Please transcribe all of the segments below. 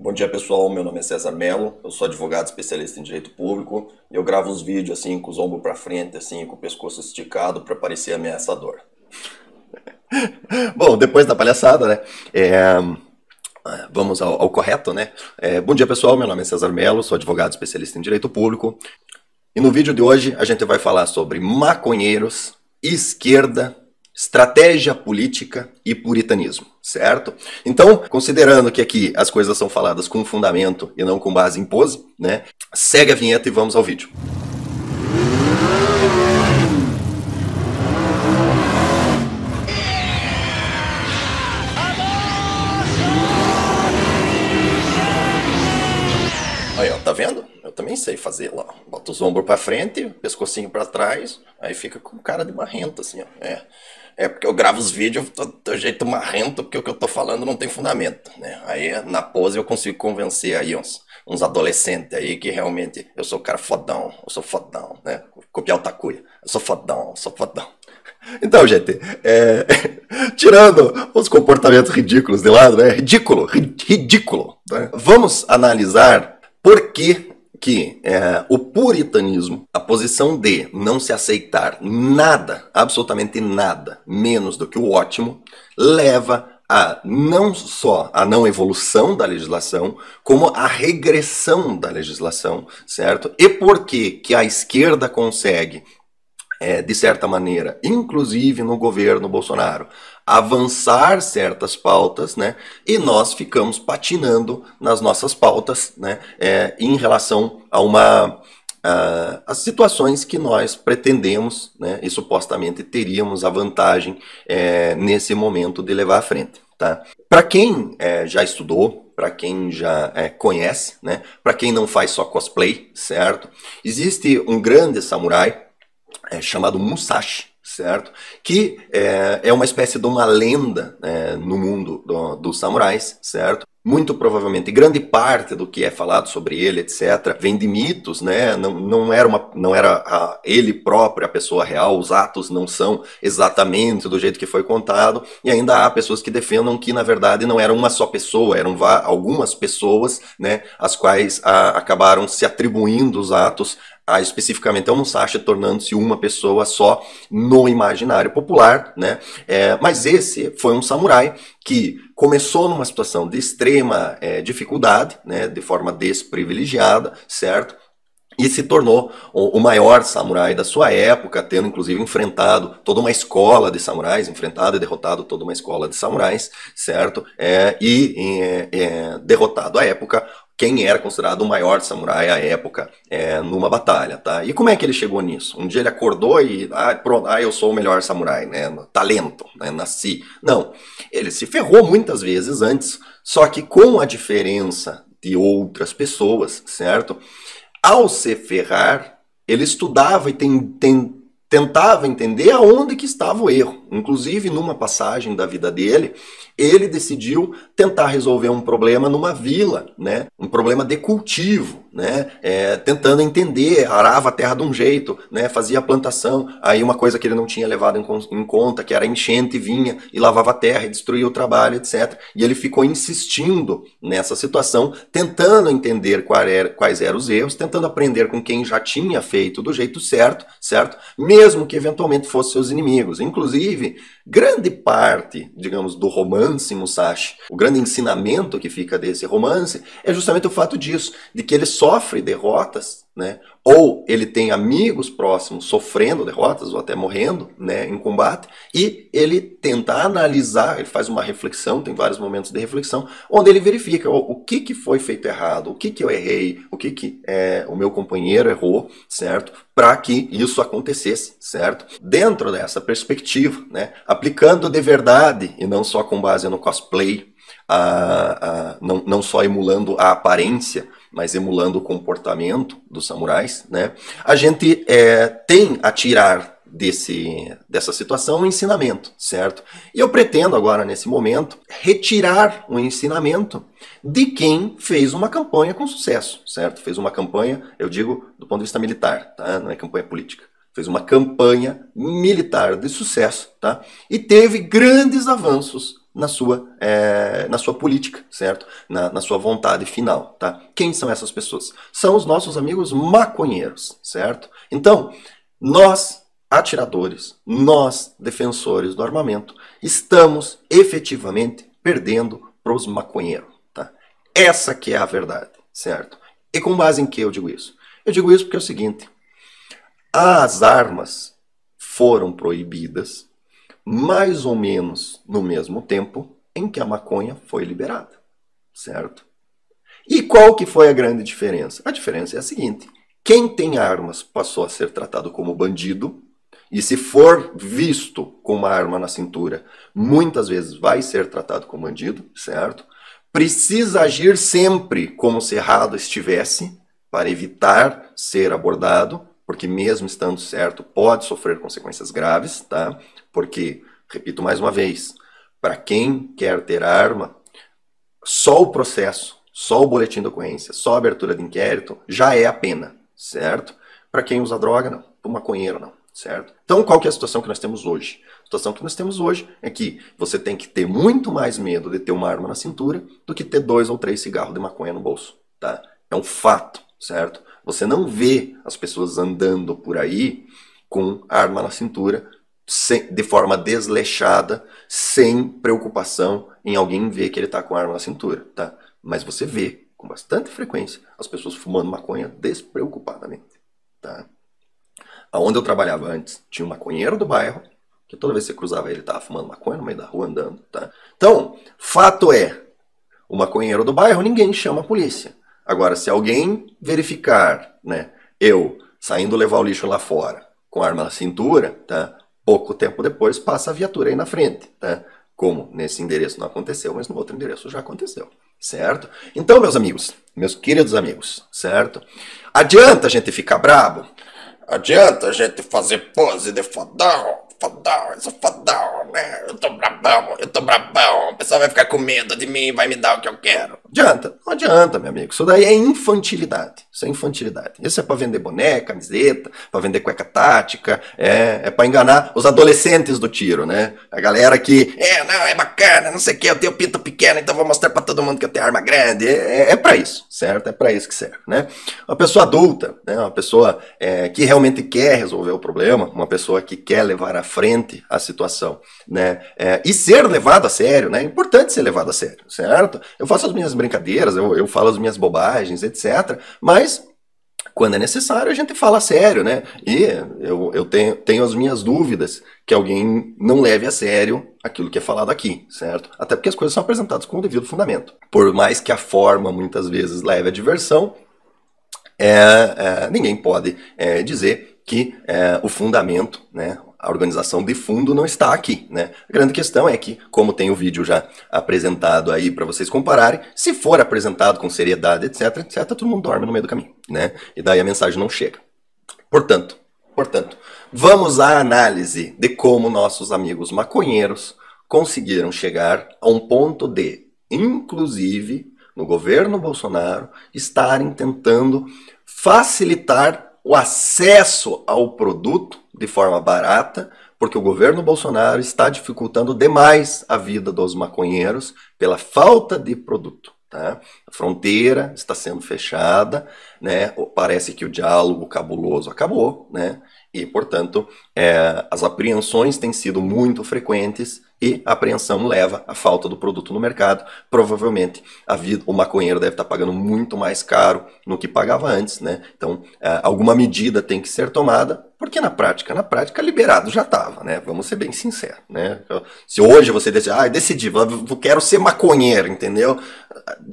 Bom dia pessoal, meu nome é César Mello, eu sou advogado especialista em direito público e eu gravo uns vídeos assim com os ombros pra frente, assim, com o pescoço esticado pra parecer ameaçador. Bom, depois da palhaçada, né? Vamos ao correto, né? Bom dia pessoal, meu nome é César Mello, sou advogado especialista em direito público e no vídeo de hoje a gente vai falar sobre maconheiros, esquerda, estratégia política e puritanismo, certo? Então, considerando que aqui as coisas são faladas com fundamento e não com base em pose, né? Segue a vinheta e vamos ao vídeo. Aí, ó, tá vendo? Eu também sei fazer lá. Bota os ombros pra frente, o pescocinho pra trás, aí fica com cara de marrento, assim, ó. Porque eu gravo os vídeos do jeito marrento, porque o que eu tô falando não tem fundamento, né? Aí, na pose, eu consigo convencer aí uns adolescentes aí que realmente eu sou o cara fodão, eu sou fodão, né? Copiar o Takuya. Eu sou fodão, eu sou fodão. Então, gente, tirando os comportamentos ridículos de lado, né? Ridículo. Né? Vamos analisar por que o puritanismo, a posição de não se aceitar nada, absolutamente nada, menos do que o ótimo, leva a não só a não evolução da legislação, como a regressão da legislação, certo? E por que a esquerda consegue, de certa maneira, inclusive no governo Bolsonaro, avançar certas pautas, né? E nós ficamos patinando nas nossas pautas, né? Em relação a situações que nós pretendemos, né? E supostamente teríamos a vantagem nesse momento de levar à frente, tá? Para quem já estudou, para quem já conhece, né? Para quem não faz só cosplay, certo? Existe um grande samurai chamado Musashi, certo? Que é uma espécie de uma lenda no mundo dos samurais, certo? Muito provavelmente, grande parte do que é falado sobre ele, etc., vem de mitos, né? Não era ele próprio a pessoa real, os atos não são exatamente do jeito que foi contado, e ainda há pessoas que defendam que, na verdade, não era uma só pessoa, eram algumas pessoas, né, as quais acabaram se atribuindo os atos especificamente ao Musashi, tornando-se uma pessoa só no imaginário popular, né? Mas esse foi um samurai que começou numa situação de extrema dificuldade, né? De forma desprivilegiada, certo? E se tornou o maior samurai da sua época, tendo inclusive enfrentado toda uma escola de samurais, enfrentado e derrotado toda uma escola de samurais, certo? Derrotado à época quem era considerado o maior samurai à época numa batalha, tá? E como é que ele chegou nisso? Um dia ele acordou e, pronto, eu sou o melhor samurai, né? Talento, né? Nasci. Não, ele se ferrou muitas vezes antes, só que com a diferença de outras pessoas, certo? Ao se ferrar, ele estudava e tentava entender aonde que estava o erro. Inclusive, numa passagem da vida dele, ele decidiu tentar resolver um problema numa vila, né? Um problema de cultivo, né? Tentando entender, arava a terra de um jeito, né? Fazia a plantação, aí uma coisa que ele não tinha levado em conta, que era a enchente, vinha e lavava a terra e destruía o trabalho, etc. E ele ficou insistindo nessa situação, tentando entender quais eram os erros, tentando aprender com quem já tinha feito do jeito certo, certo? Mesmo que eventualmente fossem seus inimigos. Inclusive, grande parte, digamos, do romance Musashi, o grande ensinamento que fica desse romance é justamente o fato disso, de que ele sofre derrotas, né? Ou ele tem amigos próximos sofrendo derrotas ou até morrendo, né, em combate, e ele tenta analisar, ele faz uma reflexão, tem vários momentos de reflexão, onde ele verifica o que foi feito errado, o que eu errei, o que o meu companheiro errou, certo? Para que isso acontecesse, certo? Dentro dessa perspectiva, né, aplicando de verdade e não só com base no cosplay, não só emulando a aparência, mas emulando o comportamento dos samurais, né? A gente tem a tirar dessa situação um ensinamento, certo? E eu pretendo agora, nesse momento, retirar o ensinamento de quem fez uma campanha com sucesso, certo? Fez uma campanha, eu digo, do ponto de vista militar, tá? Não é campanha política. Fez uma campanha militar de sucesso, tá? E teve grandes avanços na sua política, certo? Na sua vontade final, tá? Quem são essas pessoas? São os nossos amigos maconheiros, certo? Então, nós, atiradores, nós, defensores do armamento, estamos efetivamente perdendo para os maconheiros, tá? Essa que é a verdade, certo? E com base em que eu digo isso? Eu digo isso porque é o seguinte, as armas foram proibidas mais ou menos no mesmo tempo em que a maconha foi liberada, certo? E qual que foi a grande diferença? A diferença é a seguinte, quem tem armas passou a ser tratado como bandido, e se for visto com uma arma na cintura, muitas vezes vai ser tratado como bandido, certo? Precisa agir sempre como se errado estivesse, para evitar ser abordado, porque mesmo estando certo, pode sofrer consequências graves, tá? Porque, repito mais uma vez, para quem quer ter arma, só o processo, só o boletim de ocorrência, só a abertura de inquérito, já é a pena, certo? Para quem usa droga, não. Para o maconheiro, não, certo? Então, qual que é a situação que nós temos hoje? A situação que nós temos hoje é que você tem que ter muito mais medo de ter uma arma na cintura do que ter 2 ou 3 cigarros de maconha no bolso, tá? É um fato, certo? Você não vê as pessoas andando por aí com arma na cintura de forma desleixada, sem preocupação em alguém ver que ele está com arma na cintura, tá? Mas você vê com bastante frequência as pessoas fumando maconha despreocupadamente, tá? Aonde eu trabalhava antes, tinha um maconheiro do bairro, que toda vez que você cruzava ele estava fumando maconha no meio da rua andando, tá? Então, fato é, o maconheiro do bairro, ninguém chama a polícia. Agora, se alguém verificar, né, eu saindo levar o lixo lá fora com arma na cintura, tá? Pouco tempo depois passa a viatura aí na frente, tá? Como nesse endereço não aconteceu, mas no outro endereço já aconteceu, certo? Então, meus amigos, meus queridos amigos, certo? Adianta a gente ficar brabo? Adianta a gente fazer pose de fodão, eu sou fodão, né? Eu tô brabão, o pessoal vai ficar com medo de mim, vai me dar o que eu quero. Adianta? Não adianta, meu amigo. Isso daí é infantilidade. Isso é infantilidade. Isso é pra vender boneca, camiseta, pra vender cueca tática, é pra enganar os adolescentes do tiro, né? A galera que, não, é bacana, não sei o que, eu tenho pinto pequeno, então vou mostrar pra todo mundo que eu tenho arma grande. É pra isso, certo? É pra isso que serve, né? Uma pessoa adulta, né? Uma pessoa que realmente quer resolver o problema, uma pessoa que quer levar à frente a situação, né? E ser levado a sério, né? É importante ser levado a sério, certo? Eu faço as minhas brincadeiras, eu falo as minhas bobagens, etc. Mas, quando é necessário, a gente fala sério, né? E eu tenho as minhas dúvidas que alguém não leve a sério aquilo que é falado aqui, certo? Até porque as coisas são apresentadas com o devido fundamento. Por mais que a forma, muitas vezes, leve a diversão, ninguém pode dizer que o fundamento, né, a organização de fundo não está aqui, né? A grande questão é que, como tem o vídeo já apresentado aí para vocês compararem, se for apresentado com seriedade, etc, etc, todo mundo dorme no meio do caminho, né? E daí a mensagem não chega. Portanto, vamos à análise de como nossos amigos maconheiros conseguiram chegar a um ponto de, inclusive, no governo Bolsonaro, estarem tentando facilitar o acesso ao produto de forma barata, porque o governo Bolsonaro está dificultando demais a vida dos maconheiros pela falta de produto, tá? A fronteira está sendo fechada, né? Parece que o diálogo cabuloso acabou, né? E, portanto, as apreensões têm sido muito frequentes e a apreensão leva à falta do produto no mercado. Provavelmente o maconheiro deve estar pagando muito mais caro no que pagava antes, né? Então, alguma medida tem que ser tomada, porque na prática liberado já estava, né? Vamos ser bem sinceros, né? Se hoje você decidi, quero ser maconheiro, entendeu?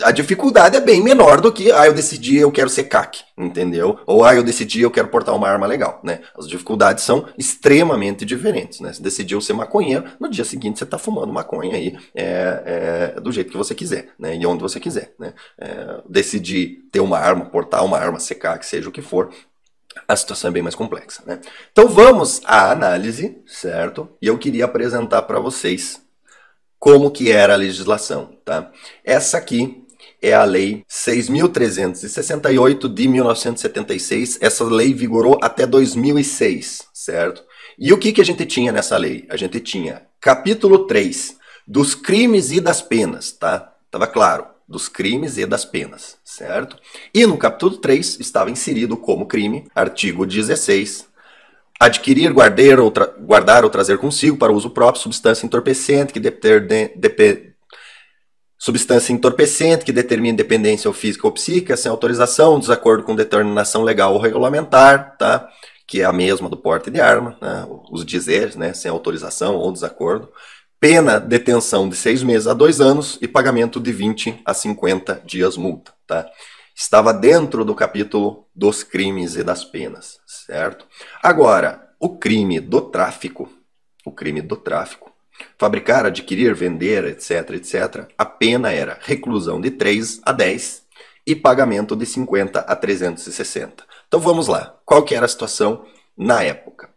A dificuldade é bem menor do que, eu decidi, eu quero ser CAC, entendeu? Ou, eu decidi, eu quero portar uma arma legal, né? As dificuldades são extremamente diferentes, né? Se decidiu ser maconheiro, no dia seguinte você está fumando maconha aí do jeito que você quiser, né? E onde você quiser, né? Decidir ter uma arma, portar uma arma, ser CAC, seja o que for, a situação é bem mais complexa, né? Então vamos à análise, certo? E eu queria apresentar para vocês como que era a legislação, tá? Essa aqui é a Lei 6.368 de 1976. Essa lei vigorou até 2006, certo? E o que a gente tinha nessa lei? A gente tinha capítulo 3, dos crimes e das penas, tá? Tava claro, dos crimes e das penas, certo? E no capítulo 3 estava inserido como crime, artigo 16, adquirir, guardar ou trazer consigo para uso próprio substância entorpecente que determine dependência ou física ou psíquica sem autorização, desacordo com determinação legal ou regulamentar, tá? Que é a mesma do porte de arma, né? Os dizeres, né? Sem autorização ou desacordo. Pena, detenção de 6 meses a 2 anos e pagamento de 20 a 50 dias multa, tá? Estava dentro do capítulo dos crimes e das penas, certo? Agora, o crime do tráfico, fabricar, adquirir, vender, etc., a pena era reclusão de 3 a 10 e pagamento de 50 a 360. Então vamos lá, qual que era a situação na época?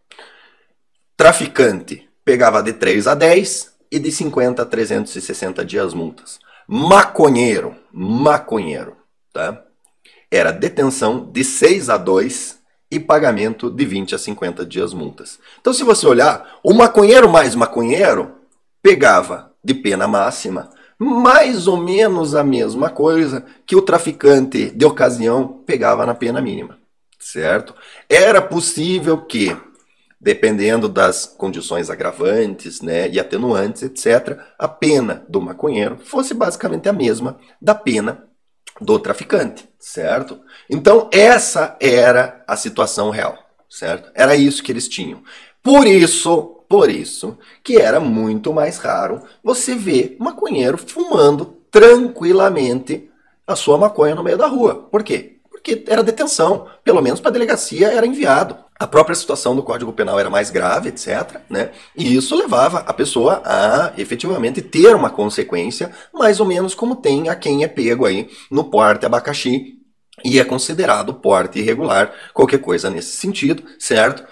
Traficante pegava de 3 a 10 e de 50 a 360 dias multas. Maconheiro, tá? Era detenção de 6 a 2 e pagamento de 20 a 50 dias multas. Então, se você olhar, o maconheiro mais maconheiro pegava de pena máxima mais ou menos a mesma coisa que o traficante de ocasião pegava na pena mínima, certo? Era possível que, dependendo das condições agravantes, né, e atenuantes, etc., a pena do maconheiro fosse basicamente a mesma da pena do traficante, certo? Então, essa era a situação real, certo? Era isso que eles tinham. Por isso que era muito mais raro você ver maconheiro fumando tranquilamente a sua maconha no meio da rua. Por quê? Porque era detenção, pelo menos para a delegacia era enviado. A própria situação do Código Penal era mais grave, etc., né? E isso levava a pessoa a efetivamente ter uma consequência, mais ou menos como tem a quem é pego aí no porte abacaxi e é considerado porte irregular, qualquer coisa nesse sentido, certo?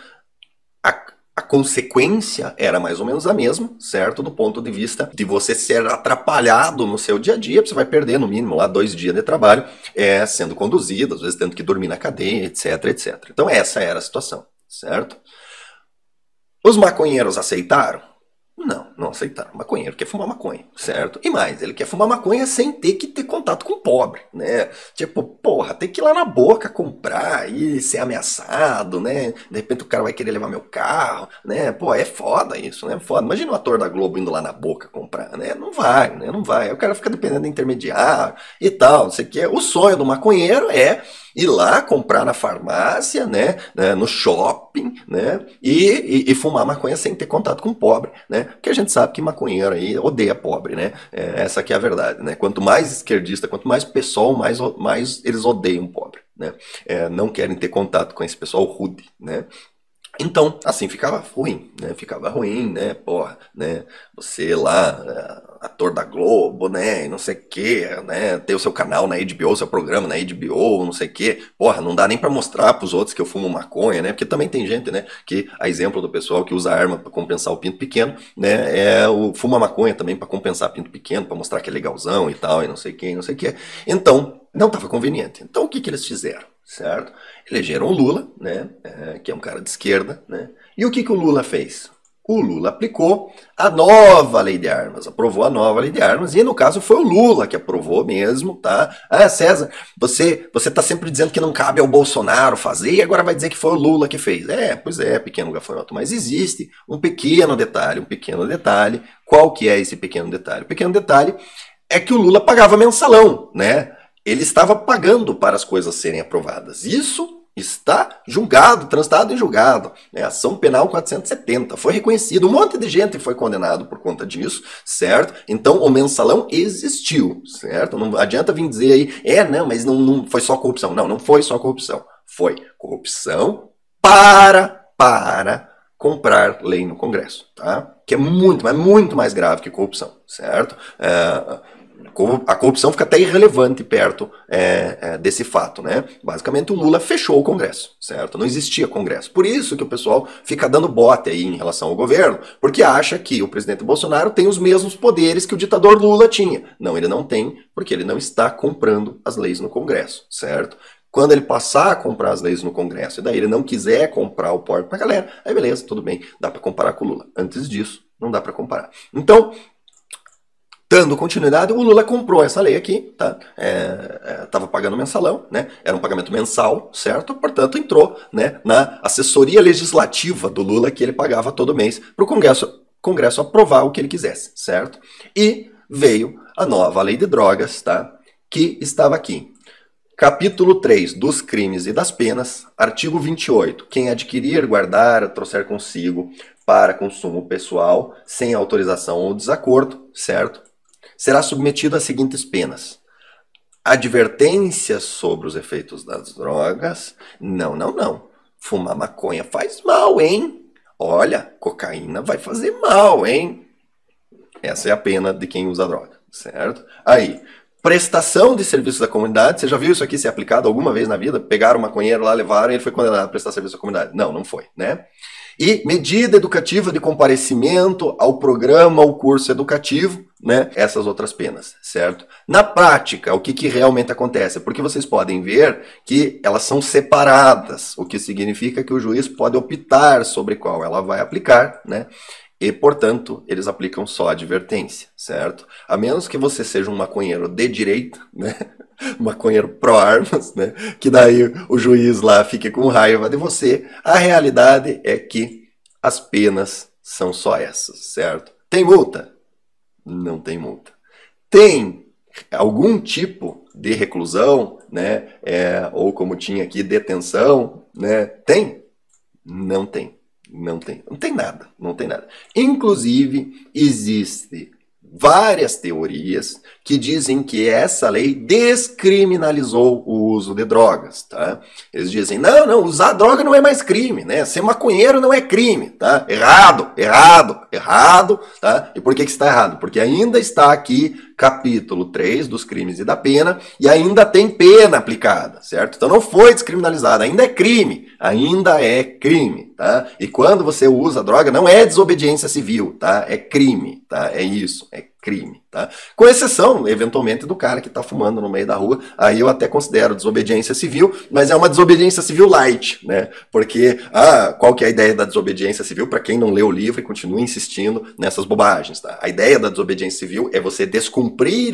A consequência era mais ou menos a mesma, certo? Do ponto de vista de você ser atrapalhado no seu dia a dia, você vai perder no mínimo lá 2 dias de trabalho, sendo conduzido, às vezes tendo que dormir na cadeia, etc. Então essa era a situação, certo? Os maconheiros aceitaram? Não aceitaram. O maconheiro quer fumar maconha, certo? E mais, ele quer fumar maconha sem ter que ter contato com o pobre, né? Tipo, porra, tem que ir lá na boca comprar e ser ameaçado, né? De repente o cara vai querer levar meu carro, né? Pô, é foda isso, né? Foda. Imagina o ator da Globo indo lá na boca comprar, né? Não vai, né? Não vai. Aí o cara fica dependendo do intermediário e tal, não sei o que. O sonho do maconheiro é ir lá comprar na farmácia, né, no shopping, né, e fumar maconha sem ter contato com o pobre, né, porque a gente sabe que maconheiro aí odeia pobre, né, essa aqui é a verdade, né, quanto mais esquerdista, quanto mais pessoal, mais eles odeiam o pobre, né, não querem ter contato com esse pessoal rude, né. Então, assim, ficava ruim, né, porra, né, você lá, ator da Globo, né, e não sei o que, né, ter o seu canal na HBO, seu programa na HBO, não sei o que, porra, não dá nem pra mostrar pros outros que eu fumo maconha, né, porque também tem gente, né, que, a exemplo do pessoal que usa arma pra compensar o pinto pequeno, né, fuma maconha também pra compensar pinto pequeno, pra mostrar que é legalzão e tal, e não sei o que, não sei o que, então, não tava conveniente. Então, o que que eles fizeram? Certo? Elegeram o Lula, né, que é um cara de esquerda, né, e o que que o Lula fez? O Lula aplicou a nova lei de armas, aprovou a nova lei de armas, e no caso foi o Lula que aprovou mesmo, tá? Ah, César, você tá sempre dizendo que não cabe ao Bolsonaro fazer, e agora vai dizer que foi o Lula que fez. Pois é, pequeno gafanhoto, mas existe um pequeno detalhe. Qual que é esse pequeno detalhe? O pequeno detalhe é que o Lula pagava mensalão, né? Ele estava pagando para as coisas serem aprovadas. Isso está julgado, transitado em julgado. Né? Ação Penal 470. Foi reconhecido. Um monte de gente foi condenado por conta disso, certo? Então, o mensalão existiu, certo? Não adianta vir dizer aí, não, mas não foi só corrupção. Não foi só corrupção. Foi corrupção para comprar lei no Congresso, tá? Que é muito mais grave que corrupção, certo? A corrupção fica até irrelevante perto desse fato, né? Basicamente o Lula fechou o Congresso, certo? Não existia Congresso. Por isso que o pessoal fica dando bote aí em relação ao governo, porque acha que o presidente Bolsonaro tem os mesmos poderes que o ditador Lula tinha. Não, ele não tem, porque ele não está comprando as leis no Congresso, certo? Quando ele passar a comprar as leis no Congresso e daí ele não quiser comprar o porte pra galera, aí beleza, tudo bem, dá pra comparar com o Lula. Antes disso, não dá pra comparar. Então, Dando continuidade, o Lula comprou essa lei aqui, tá? Tava pagando mensalão, né? Era um pagamento mensal, certo? Portanto, entrou, né, na assessoria legislativa do Lula que ele pagava todo mês para o Congresso aprovar o que ele quisesse, certo? E veio a nova lei de drogas, tá? Que estava aqui. Capítulo 3 dos crimes e das penas, artigo 28. Quem adquirir, guardar, trouxer consigo para consumo pessoal, sem autorização ou desacordo, certo? Será submetido às seguintes penas: advertência sobre os efeitos das drogas. Não. Fumar maconha faz mal, hein? Olha, cocaína vai fazer mal, hein? Essa é a pena de quem usa droga, certo? Aí, prestação de serviços à comunidade. Você já viu isso aqui ser aplicado alguma vez na vida? Pegaram o maconheiro lá, levaram e ele foi condenado a prestar serviço à comunidade. Não foi, né? E medida educativa de comparecimento ao programa ou curso educativo, né? Essas outras penas, certo? Na prática, o que realmente acontece? Porque vocês podem ver que elas são separadas, o que significa que o juiz pode optar sobre qual ela vai aplicar, né? E, portanto, eles aplicam só a advertência, certo? A menos que você seja um maconheiro de direita, né? Maconheiro pró-armas, né? Que daí o juiz lá fique com raiva de você. A realidade é que as penas são só essas, certo? Tem multa? Não tem multa. Tem algum tipo de reclusão, né? Ou como tinha aqui, detenção, né? Tem? Não tem. Não tem nada. Inclusive, existe várias teorias que dizem que essa lei descriminalizou o uso de drogas, tá? Eles dizem, não, usar droga não é mais crime, né? Ser maconheiro não é crime, tá? Errado, tá? E por que está errado? Porque ainda está aqui capítulo 3 dos crimes e da pena, e ainda tem pena aplicada, certo? Então não foi descriminalizado, ainda é crime, tá? E quando você usa droga, não é desobediência civil, tá? É crime, tá? É isso, é crime, tá? Com exceção, eventualmente, do cara que tá fumando no meio da rua, aí eu até considero desobediência civil, mas é uma desobediência civil light, né? Porque, qual que é a ideia da desobediência civil? Para quem não lê o livro e continua insistindo nessas bobagens, tá? A ideia da desobediência civil é você descumprir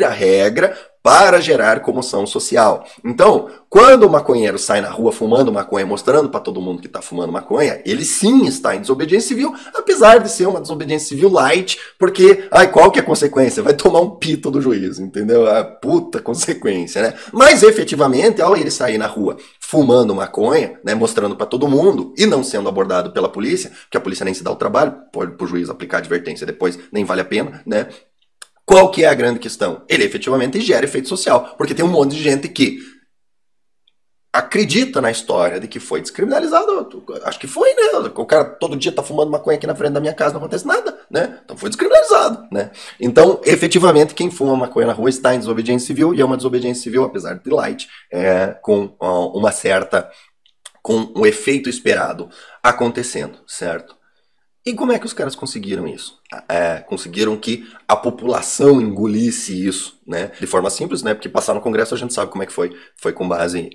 a regra para gerar comoção social. Então, quando o maconheiro sai na rua fumando maconha, mostrando para todo mundo que está fumando maconha, ele sim está em desobediência civil, apesar de ser uma desobediência civil light, porque, qual que é a consequência? Vai tomar um pito do juiz, entendeu? A puta consequência, né? Mas, efetivamente, ao ele sair na rua fumando maconha, né, mostrando para todo mundo, e não sendo abordado pela polícia, porque a polícia nem se dá o trabalho, pode pro juiz aplicar advertência depois, nem vale a pena, né? Qual que é a grande questão? Ele efetivamente gera efeito social, porque tem um monte de gente que acredita na história de que foi descriminalizado. Acho que foi, né? O cara todo dia tá fumando maconha aqui na frente da minha casa, não acontece nada, né? Então foi descriminalizado, né? Então, efetivamente, quem fuma maconha na rua está em desobediência civil, e é uma desobediência civil, apesar de light, com o efeito esperado acontecendo, certo? E como é que os caras conseguiram isso? Conseguiram que a população engolisse isso, né? De forma simples, né? Porque passar no Congresso a gente sabe como é que foi. Foi com base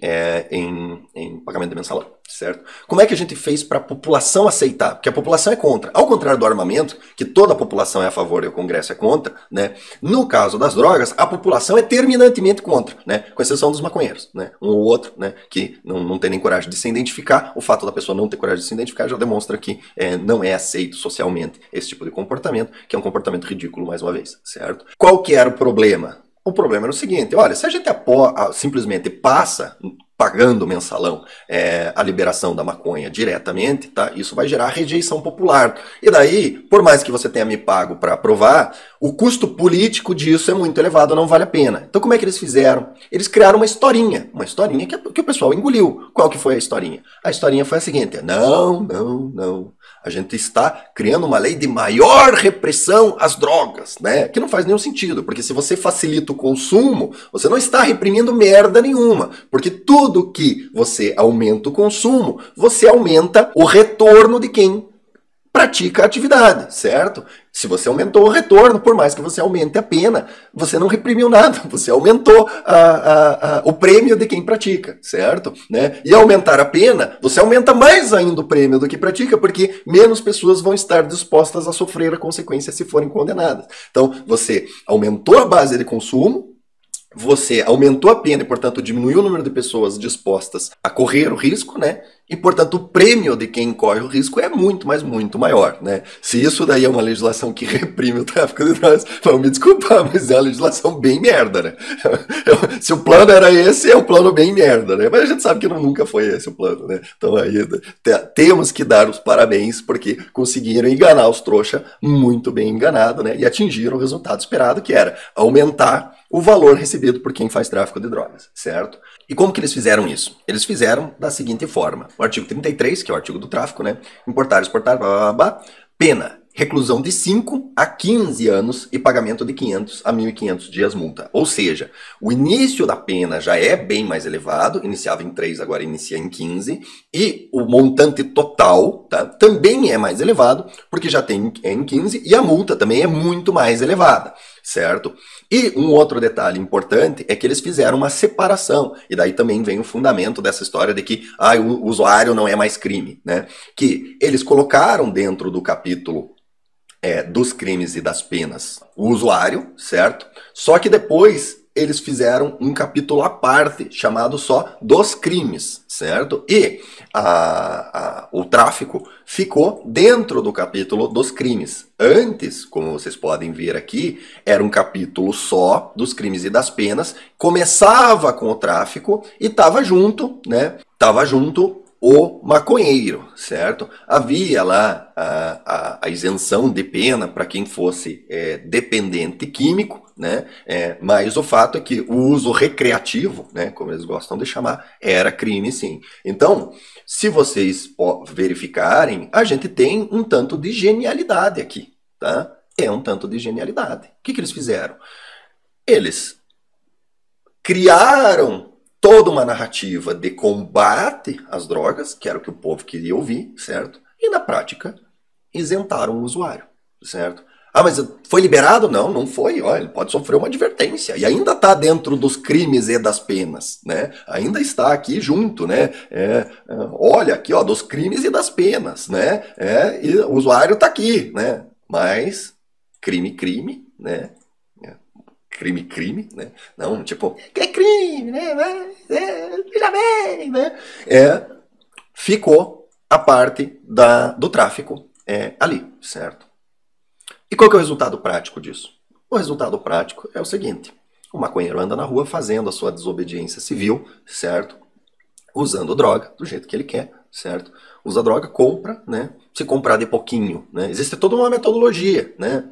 em pagamento de mensalão, certo? Como é que a gente fez para a população aceitar? Porque a população é contra. Ao contrário do armamento, que toda a população é a favor e o Congresso é contra, né? No caso das drogas, a população é terminantemente contra, né? Com exceção dos maconheiros, né? Um ou outro, né? Que não tem nem coragem de se identificar. O fato da pessoa não ter coragem de se identificar já demonstra que não é aceito socialmente esse tipo de comportamento, que é um comportamento ridículo, mais uma vez, certo? Qual que era o problema? O problema era o seguinte, olha, se a gente simplesmente passa pagando mensalão a liberação da maconha diretamente, tá? Isso vai gerar rejeição popular. E daí, por mais que você tenha me pago para aprovar, o custo político disso é muito elevado, não vale a pena. Então como é que eles fizeram? Eles criaram uma historinha que o pessoal engoliu. Qual que foi a historinha? A historinha foi a seguinte, não. A gente está criando uma lei de maior repressão às drogas, né? Que não faz nenhum sentido, porque se você facilita o consumo, você não está reprimindo merda nenhuma, porque tudo que você aumenta o consumo, você aumenta o retorno de quem pratica a atividade, certo? Se você aumentou o retorno, por mais que você aumente a pena, você não reprimiu nada, você aumentou o prêmio de quem pratica, certo? Né? E aumentar a pena, você aumenta mais ainda o prêmio do que pratica, porque menos pessoas vão estar dispostas a sofrer a consequência se forem condenadas. Então, você aumentou a base de consumo, você aumentou a pena e, portanto, diminuiu o número de pessoas dispostas a correr o risco, né? E, portanto, o prêmio de quem corre o risco é muito, mas muito maior, né? Se isso daí é uma legislação que reprime o tráfico de drogas, vão me desculpar, mas é uma legislação bem merda, né? Se o plano era esse, é um plano bem merda, né? Mas a gente sabe que nunca foi esse o plano, né? Então aí temos que dar os parabéns, porque conseguiram enganar os trouxas muito bem enganado, né? E atingiram o resultado esperado, que era aumentar o valor recebido por quem faz tráfico de drogas, certo? E como que eles fizeram isso? Eles fizeram da seguinte forma. O artigo 33, que é o artigo do tráfico, né? Importar, exportar, blá, blá, blá, pena, reclusão de 5 a 15 anos e pagamento de 500 a 1.500 dias multa. Ou seja, o início da pena já é bem mais elevado, iniciava em 3, agora inicia em 15, e o montante total, tá, também é mais elevado, porque já tem em 15, e a multa também é muito mais elevada, certo? E um outro detalhe importante é que eles fizeram uma separação, e daí também vem o fundamento dessa história de que o usuário não é mais crime, né? Que eles colocaram dentro do capítulo dos crimes e das penas o usuário, certo? Só que depois eles fizeram um capítulo à parte, chamado só dos crimes, certo? E o tráfico ficou dentro do capítulo dos crimes. Antes, como vocês podem ver aqui, era um capítulo só dos crimes e das penas, começava com o tráfico e estava junto, né? Estava junto o maconheiro, certo? Havia lá a isenção de pena para quem fosse dependente químico, né? Mas o fato é que o uso recreativo, né, como eles gostam de chamar, era crime sim. Então, se vocês verificarem, a gente tem um tanto de genialidade aqui, tá? É um tanto de genialidade. O que eles fizeram? Eles criaram toda uma narrativa de combate às drogas, que era o que o povo queria ouvir, certo? E na prática, isentaram o usuário, certo? Ah, mas foi liberado? Não, não foi. Olha, ele pode sofrer uma advertência. E ainda está dentro dos crimes e das penas, né? Ainda está aqui junto, né? Olha aqui, ó, dos crimes e das penas, né? E o usuário está aqui, né? Mas crime, né? Crime, né? Não, tipo, que é crime, né? Veja bem, né? Ficou a parte do tráfico ali, certo? E qual que é o resultado prático disso? O resultado prático é o seguinte: o maconheiro anda na rua fazendo a sua desobediência civil, certo? Usando droga do jeito que ele quer, certo? Usa droga, compra, né? Se comprar de pouquinho, né? Existe toda uma metodologia, né?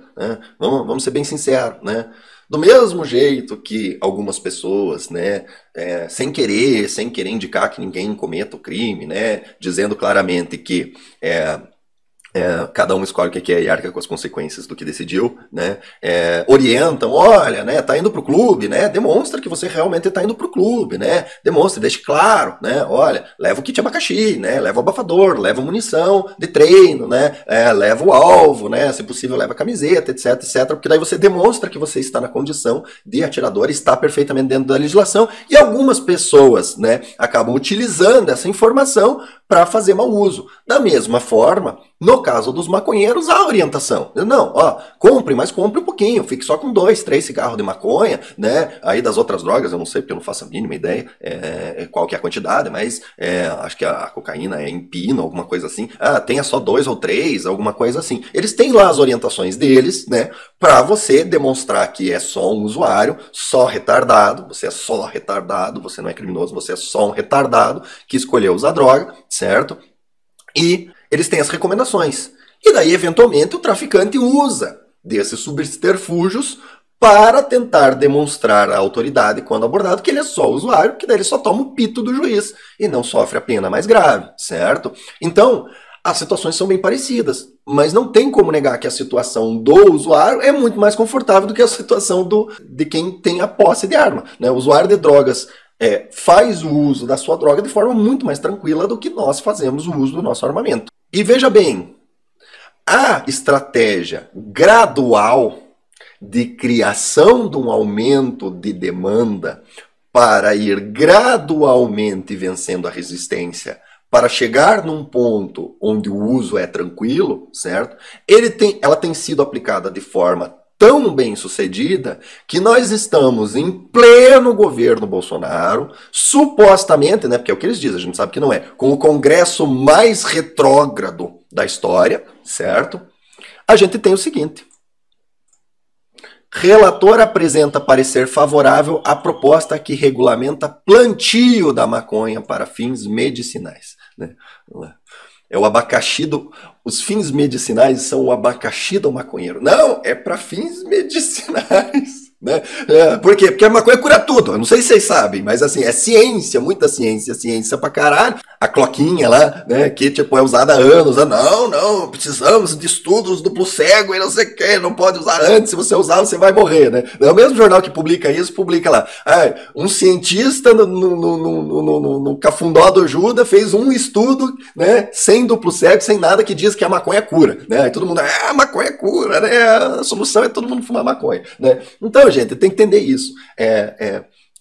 Vamos ser bem sinceros, né? Do mesmo jeito que algumas pessoas, né, sem querer indicar que ninguém cometa o crime, né, dizendo claramente que cada um escolhe o que é e arca com as consequências do que decidiu, né? Orientam, olha, né? Tá indo pro clube, né? Demonstra que você realmente tá indo pro clube, né? Demonstra, deixe claro, né? Olha, leva o kit abacaxi, né? Leva o abafador, leva munição de treino, né? Leva o alvo, né? Se possível, leva a camiseta, etc, etc. Porque daí você demonstra que você está na condição de atirador, está perfeitamente dentro da legislação. E algumas pessoas, né? Acabam utilizando essa informação para fazer mau uso. Da mesma forma, no caso dos maconheiros, há orientação. Não, ó, compre, mas compre um pouquinho, fique só com 2, 3 cigarros de maconha, né? Aí das outras drogas, eu não sei, porque eu não faço a mínima ideia qual que é a quantidade, mas acho que a cocaína é em pino, alguma coisa assim. Tenha só 2 ou 3, alguma coisa assim. Eles têm lá as orientações deles, né? Para você demonstrar que é só um usuário, só retardado, você é só retardado, você não é criminoso, você é só um retardado que escolheu usar droga, certo? E eles têm as recomendações. E daí, eventualmente, o traficante usa desses subterfúgios para tentar demonstrar à autoridade, quando abordado, que ele é só usuário, que daí ele só toma o pito do juiz e não sofre a pena mais grave, certo? Então, as situações são bem parecidas, mas não tem como negar que a situação do usuário é muito mais confortável do que a situação de quem tem a posse de arma, né? O usuário de drogas faz o uso da sua droga de forma muito mais tranquila do que nós fazemos o uso do nosso armamento. E veja bem, A estratégia gradual de criação de um aumento de demanda para ir gradualmente vencendo a resistência, para chegar num ponto onde o uso é tranquilo, certo? Ela tem sido aplicada de forma tão bem sucedida que nós estamos em pleno governo Bolsonaro, supostamente, né, porque é o que eles dizem, a gente sabe que não é, com o Congresso mais retrógrado da história, certo? A gente tem o seguinte: relator apresenta parecer favorável à proposta que regulamenta plantio da maconha para fins medicinais. Né? É o abacaxi do... Os fins medicinais são o abacaxi do maconheiro. Não, é para fins medicinais. Né? Por quê? Porque a maconha cura tudo. Eu não sei se vocês sabem, mas assim, é ciência, muita ciência, ciência pra caralho. A cloquinha lá, né, que tipo é usada há anos. Não, precisamos de estudos duplo cego e não sei o que, não pode usar antes, se você usar você vai morrer, né? É o mesmo jornal que publica isso, publica lá. Um cientista no Cafundó do Juda fez um estudo, né, sem duplo cego, sem nada, que diz que a maconha cura, né? Aí todo mundo, a maconha cura, né? A solução é todo mundo fumar maconha, né? Então, gente, tem que entender isso.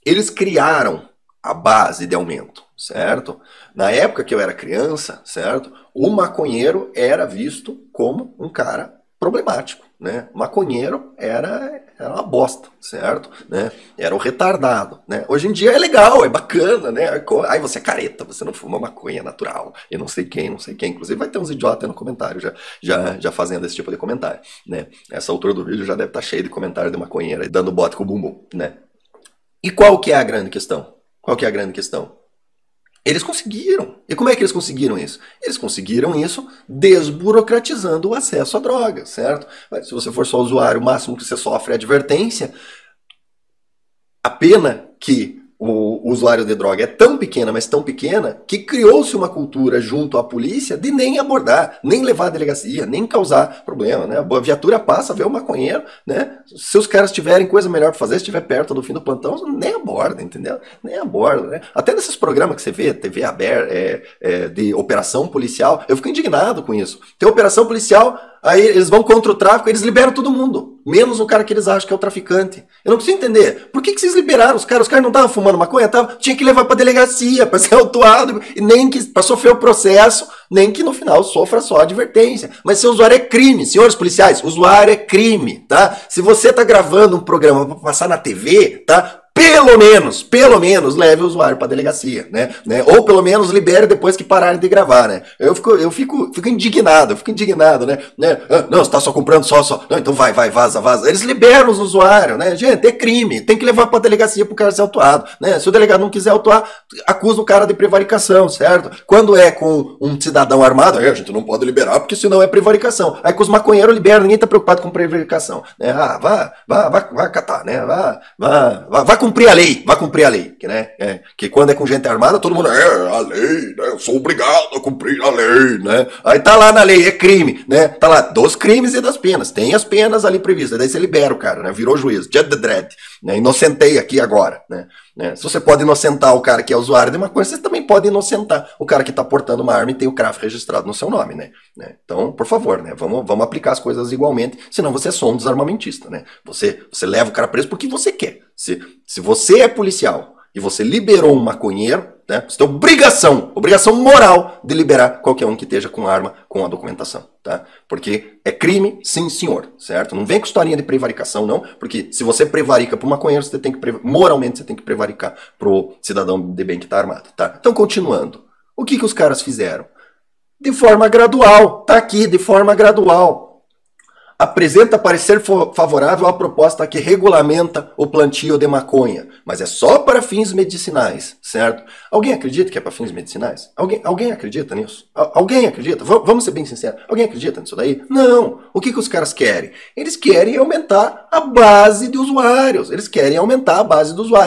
Eles criaram a base de aumento, certo? Na época que eu era criança, certo? O maconheiro era visto como um cara problemático, né? O maconheiro era uma bosta, certo? Né? Era o retardado, né? Hoje em dia é legal, é bacana, né? Aí você é careta, você não fuma maconha natural, e não sei quem. Inclusive vai ter uns idiotas no comentário já fazendo esse tipo de comentário, né? Essa altura do vídeo já deve estar cheio de comentário de maconheira dando bote com o bumbum, né? E qual que é a grande questão? Eles conseguiram. E como é que eles conseguiram isso? Eles conseguiram isso desburocratizando o acesso à droga, certo? Se você for só usuário, o máximo que você sofre é advertência. A pena que o usuário de droga é tão pequena, mas tão pequena, que criou-se uma cultura junto à polícia de nem abordar, nem levar à delegacia, nem causar problema, né? A viatura passa, vê o maconheiro, né? Se os caras tiverem coisa melhor para fazer, se estiver perto do fim do plantão, nem aborda, entendeu? Nem aborda, né? Até nesses programas que você vê, TV aberta, de operação policial, eu fico indignado com isso. Tem operação policial, aí eles vão contra o tráfico, eles liberam todo mundo, menos o cara que eles acham que é o traficante. Eu não consigo entender. Por que vocês liberaram os caras? Os caras não estavam fumando maconha? Tinha que levar pra delegacia, pra ser autuado, e nem que pra sofrer o processo, nem que no final sofra só a advertência. Mas seu usuário é crime, senhores policiais, usuário é crime, tá? Se você tá gravando um programa pra passar na TV, tá? Pelo menos leve o usuário para delegacia, né? Ou pelo menos libere depois que pararem de gravar, né? Eu fico indignado, né? Não, você tá só comprando só. Não, então vai, vaza. Eles liberam os usuários, né? Gente, é crime, tem que levar para delegacia pro cara ser autuado, né? Se o delegado não quiser autuar, acusa o cara de prevaricação, certo? Quando é com um cidadão armado, a gente não pode liberar porque senão é prevaricação. Aí com os maconheiros liberam, ninguém tá preocupado com prevaricação, né? Vai catar, né? Vai cumprir a lei, que, né, que quando é com gente armada, todo mundo, a lei, né, eu sou obrigado a cumprir a lei, né, aí tá lá na lei, é crime, né, tá lá, dos crimes e das penas, tem as penas ali previstas, daí você libera o cara, né, virou juiz, judge dread, né, inocentei aqui agora, né, se você pode inocentar o cara que é usuário de maconha, você também pode inocentar o cara que tá portando uma arma e tem o CRAF registrado no seu nome, né, então, por favor, né, vamos aplicar as coisas igualmente, senão você é só um desarmamentista, né, você leva o cara preso porque você quer. Se você é policial e você liberou um maconheiro, né, você tem obrigação moral de liberar qualquer um que esteja com arma, com a documentação, tá? Porque é crime, sim senhor, certo? Não vem com historinha de prevaricação, não, porque se você prevarica pro maconheiro, moralmente você tem que prevaricar pro cidadão de bem que tá armado, tá? Então, continuando, o que os caras fizeram? De forma gradual, tá aqui, de forma gradual. Apresenta parecer favorável à proposta que regulamenta o plantio de maconha, mas é só para fins medicinais, certo? Alguém acredita que é para fins medicinais? Alguém acredita nisso? Alguém acredita? Vamos ser bem sinceros. Alguém acredita nisso daí? Não. O que os caras querem? Eles querem aumentar a base de usuários.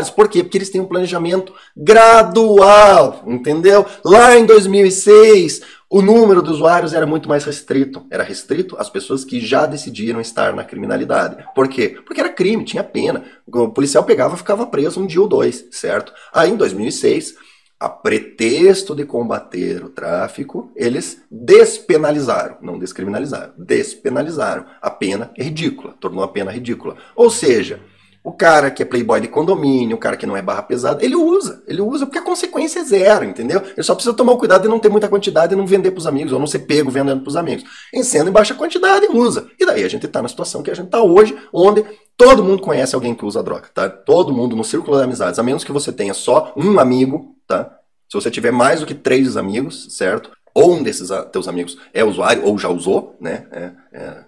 Por quê? Porque eles têm um planejamento gradual, entendeu? Lá em 2006... o número de usuários era muito mais restrito. Era restrito às pessoas que já decidiram estar na criminalidade. Por quê? Porque era crime, tinha pena. O policial pegava e ficava preso um dia ou dois, certo? Aí, em 2006, A pretexto de combater o tráfico, eles despenalizaram, não descriminalizaram, despenalizaram. A pena é ridícula, tornou a pena ridícula. Ou seja, o cara que é playboy de condomínio, o cara que não é barra pesada, ele usa porque a consequência é zero, entendeu? Ele só precisa tomar o cuidado de não ter muita quantidade e não vender para os amigos, ou não ser pego vendendo para os amigos. Em sendo em baixa quantidade, usa. E daí a gente está na situação que a gente está hoje, onde todo mundo conhece alguém que usa droga, tá? Todo mundo no círculo de amizades, a menos que você tenha só um amigo, tá? Se você tiver mais do que 3 amigos, certo? Ou um desses teus amigos é usuário, ou já usou, né?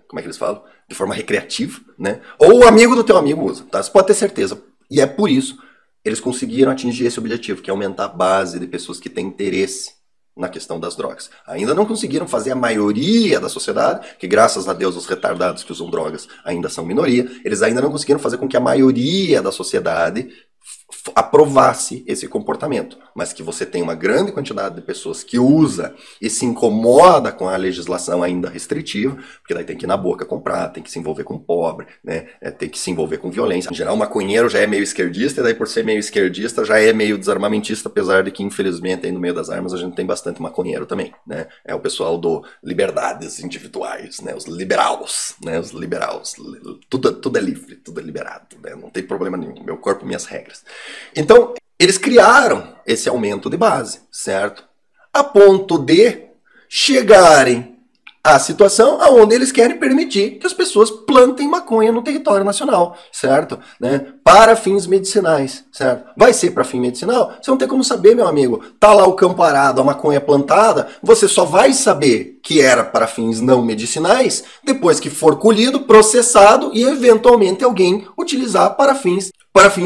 Como é que eles falam? De forma recreativa, né? Ou o amigo do teu amigo usa, tá? Você pode ter certeza. E é por isso eles conseguiram atingir esse objetivo, que é aumentar a base de pessoas que têm interesse na questão das drogas. Ainda não conseguiram fazer a maioria da sociedade, que graças a Deus os retardados que usam drogas ainda são minoria, eles ainda não conseguiram fazer com que a maioria da sociedade aprovasse esse comportamento, mas que você tem uma grande quantidade de pessoas que usa e se incomoda com a legislação ainda restritiva, porque daí tem que ir na boca comprar, tem que se envolver com pobre, né? Tem que se envolver com violência. Em geral, o maconheiro já é meio esquerdista, e daí por ser meio esquerdista já é meio desarmamentista, apesar de que infelizmente aí no meio das armas a gente tem bastante maconheiro também, né? É o pessoal do liberdades individuais, né? Os liberaus, né? Os liberaus, tudo é livre, tudo é liberado, né? Não tem problema nenhum, meu corpo, minhas regras. Então, eles criaram esse aumento de base, certo? A ponto de chegarem à situação onde eles querem permitir que as pessoas plantem maconha no território nacional, certo? Né? Para fins medicinais, certo? Vai ser para fim medicinal? Você não tem como saber, meu amigo. Tá lá o campo arado, a maconha plantada, você só vai saber que era para fins não medicinais depois que for colhido, processado e eventualmente alguém utilizar para fins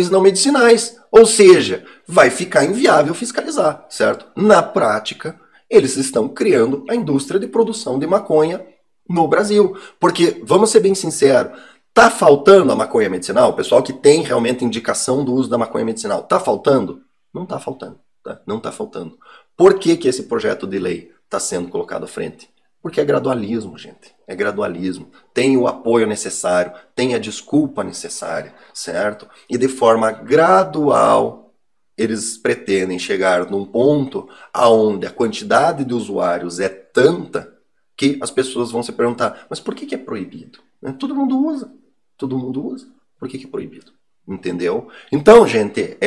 não medicinais. Ou seja, vai ficar inviável fiscalizar, certo? Na prática, eles estão criando a indústria de produção de maconha no Brasil. Porque, vamos ser bem sinceros, tá faltando a maconha medicinal? O pessoal que tem realmente indicação do uso da maconha medicinal, tá faltando? Não tá faltando, tá? Não tá faltando. Por que que esse projeto de lei está sendo colocado à frente? Porque é gradualismo, gente. É gradualismo. Tem o apoio necessário, tem a desculpa necessária, certo? E de forma gradual, eles pretendem chegar num ponto onde a quantidade de usuários é tanta que as pessoas vão se perguntar, mas por que é proibido? Todo mundo usa. Todo mundo usa. Por que é proibido? Entendeu? Então, gente,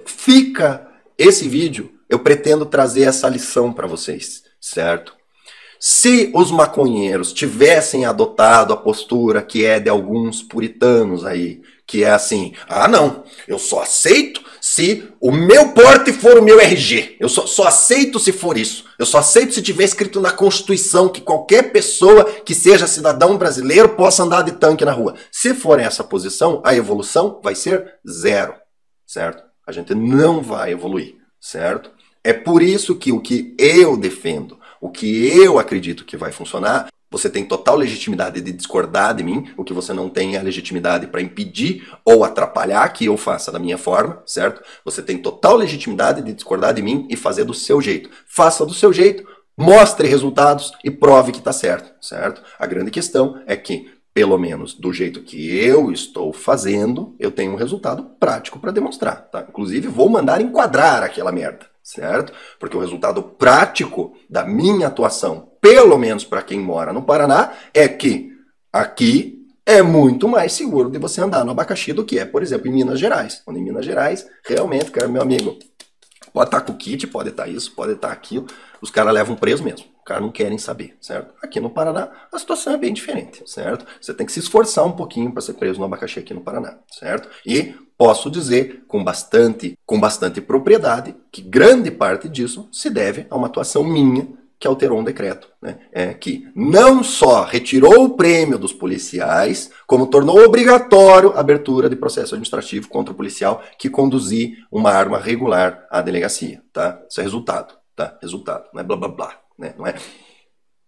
fica esse vídeo, eu pretendo trazer essa lição para vocês, certo? Se os maconheiros tivessem adotado a postura que é de alguns puritanos aí, que é assim, ah não, eu só aceito se o meu porte for o meu RG, eu só aceito se for isso, eu só aceito se tiver escrito na Constituição que qualquer pessoa que seja cidadão brasileiro possa andar de tanque na rua. Se for essa posição, a evolução vai ser zero, certo? A gente não vai evoluir, certo? É por isso que o que eu defendo, o que eu acredito que vai funcionar, você tem total legitimidade de discordar de mim, o que você não tem é a legitimidade para impedir ou atrapalhar que eu faça da minha forma, certo? Você tem total legitimidade de discordar de mim e fazer do seu jeito. Faça do seu jeito, mostre resultados e prove que está certo, certo? A grande questão é que, pelo menos do jeito que eu estou fazendo, eu tenho um resultado prático para demonstrar, tá? Inclusive, vou mandar enquadrar aquela merda, certo? Porque o resultado prático da minha atuação, pelo menos para quem mora no Paraná, é que aqui é muito mais seguro de você andar no abacaxi do que é, por exemplo, em Minas Gerais. Onde em Minas Gerais, realmente, cara, meu amigo, pode estar com o kit, pode estar isso, pode estar aquilo, os caras levam preso mesmo. Os caras não querem saber, certo? Aqui no Paraná, a situação é bem diferente, certo? Você tem que se esforçar um pouquinho para ser preso no abacaxi aqui no Paraná, certo? E posso dizer com bastante propriedade que grande parte disso se deve a uma atuação minha que alterou um decreto, né? Que não só retirou o prêmio dos policiais, como tornou obrigatório a abertura de processo administrativo contra o policial que conduzir uma arma regular à delegacia, tá? Isso é resultado, tá? Resultado, não é blá blá blá, né? Não é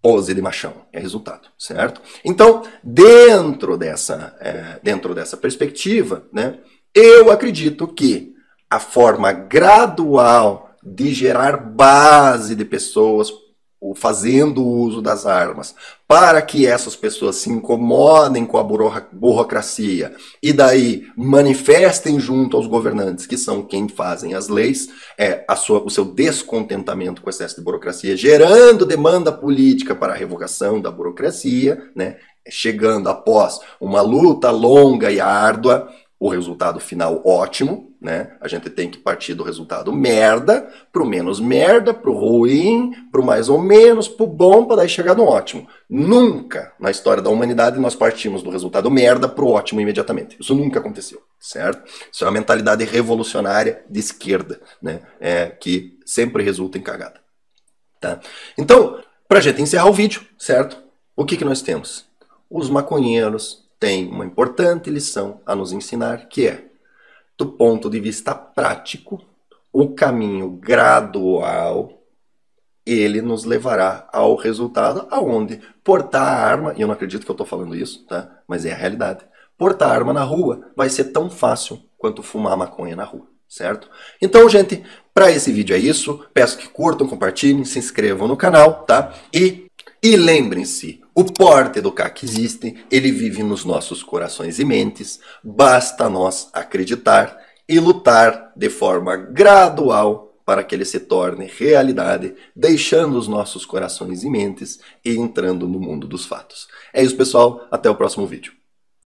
pose de machão, é resultado, certo? Então, dentro dessa perspectiva, né, eu acredito que a forma gradual de gerar base de pessoas fazendo uso das armas, para que essas pessoas se incomodem com a burocracia e daí manifestem junto aos governantes, que são quem fazem as leis, o seu descontentamento com o excesso de burocracia, gerando demanda política para a revogação da burocracia, né? Chegando após uma luta longa e árdua, o resultado final ótimo, né? A gente tem que partir do resultado merda, pro menos merda, pro ruim, pro mais ou menos, pro bom, para daí chegar no ótimo. Nunca na história da humanidade nós partimos do resultado merda pro ótimo imediatamente. Isso nunca aconteceu, certo? Isso é uma mentalidade revolucionária de esquerda, né? Que sempre resulta em cagada. Tá? Então, pra gente encerrar o vídeo, certo? O que nós temos? Os maconheiros têm uma importante lição a nos ensinar, que é, do ponto de vista prático, o caminho gradual, ele nos levará ao resultado aonde portar a arma, e eu não acredito que eu estou falando isso, tá? Mas é a realidade. Portar a arma na rua vai ser tão fácil quanto fumar maconha na rua, certo? Então, gente, para esse vídeo é isso. Peço que curtam, compartilhem, se inscrevam no canal, tá? E lembrem-se, o porte do CAC existe, ele vive nos nossos corações e mentes, basta nós acreditar e lutar de forma gradual para que ele se torne realidade, deixando os nossos corações e mentes e entrando no mundo dos fatos. É isso, pessoal, até o próximo vídeo.